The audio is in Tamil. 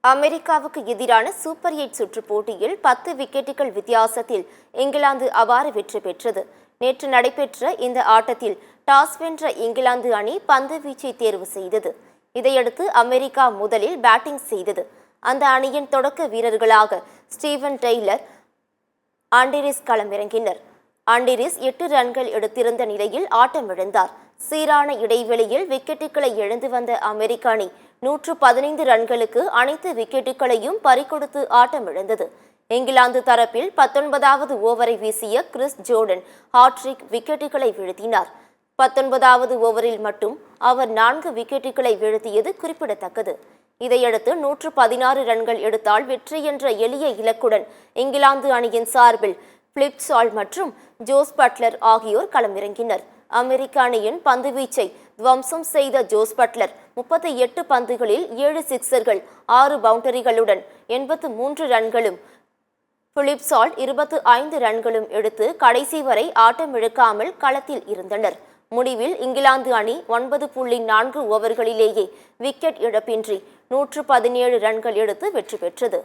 அமெரிக்காவுக்கு எதிரான சூப்பர் 8 சுற்றுப் போட்டியில் 10 விக்கெட்டுகள் வித்தியாசத்தில் இங்கிலாந்து அபார வெற்றி பெற்றது. நேற்று நடைபெற்ற இந்த ஆட்டத்தில் டாஸ் வென்ற இங்கிலாந்து அணி பந்து வீச்சை தேர்வு செய்தது. இதையடுத்து அமெரிக்கா முதலில் பேட்டிங் செய்தது. அந்த அணியின் தொடக்க வீரர்களாக ஸ்டீவன் டெய்லர், ஆண்டரிஸ் களமிறங்கினர். ஆண்டரிஸ் 8 ரன்கள் எடுத்திருந்த நிலையில் ஆட்டமிழந்தார். சீரான இடைவெளியில் விக்கெட்டுகளை இழந்து வந்த அமெரிக்க அணி 115 ரன்களுக்கு அனைத்து விக்கெட்டுகளையும் பறிகொடுத்து ஆட்டமிழந்தது. இங்கிலாந்து தரப்பில் 19வது ஓவரை வீசிய கிறிஸ் ஜோர்டன் ஹாட்ரிக் விக்கெட்டுகளை வீழ்த்தினார். 19வது ஓவரில் மட்டும் அவர் 4 விக்கெட்டுகளை வீழ்த்தியது குறிப்பிடத்தக்கது. இதையடுத்து 116 ரன்கள் எடுத்தால் வெற்றி என்ற எளிய இலக்குடன் இங்கிலாந்து அணியின் சார்பில் பிலிப் சால்ட் மற்றும் ஜோஸ் பட்லர் ஆகியோர் களமிறங்கினர். அமெரிக்க அணியின் பந்துவீச்சை துவம்சம் செய்த ஜோஸ் பட்லர் 38 பந்துகளில் 7 சிக்சர்கள், 6 பவுண்டரிகளுடன் 83 ரன்களும், பிலிப் சால்ட் 25 ரன்களும் எடுத்து கடைசி வரை ஆட்டமிழக்காமல் களத்தில் இருந்தனர். முடிவில் இங்கிலாந்து அணி 9.4 ஓவர்களிலேயே விக்கெட் இழப்பின்றி 117 ரன்கள் எடுத்து வெற்றி பெற்றது.